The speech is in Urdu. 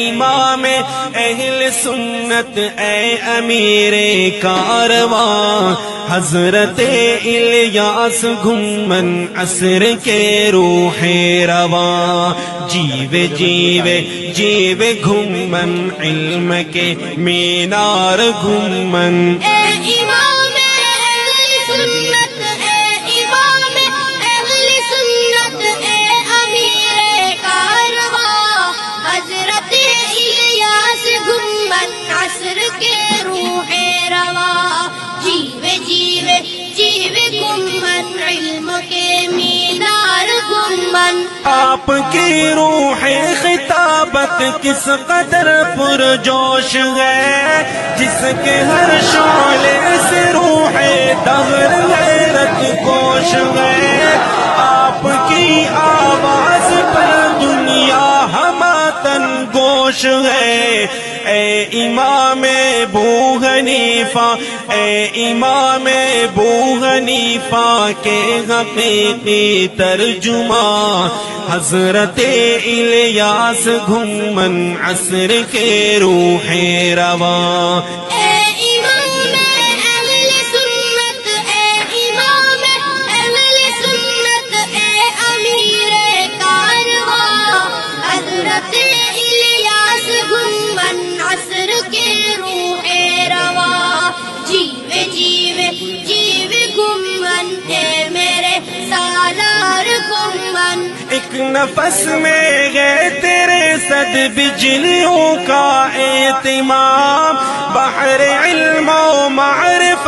امام اہل سنت اے امیر کارواں حضرت الیاس گھمن عصر کے روح رواں جیوے جیوے جیوے گھمن علم کے مینار گھمن اے امام اہل سنت اے امام اہل سنت اے امیر کارواں حضرت الیاس گھمن عصر کے روح رواں جیوے جیوے جیوے گھمن علم کے مینار گھمن آپ کی روح خطابت کس قدر پرجوش ہے جس کے ہر شعلے سے روح دہر غیرت گوش ہے آپ کی آواز پر دنیا ہماتن گوش ہے اے امام ابو حنیفہ اے امام ابو حنیفہ کے حقیقی ترجمہ حضرت الیاس گھمن عصر کے روح رواں اے امام اہل سنت اے امام اہل سنت اے امیر کارواں حضرت الیاس گھمن عصر کے روح رواں جیوے جیوے جیوے گھمن اے میرے سالار گھمن ایک نفس میں گئے تیرے صد بجلیوں کا اہتمام بحر علم و معرفت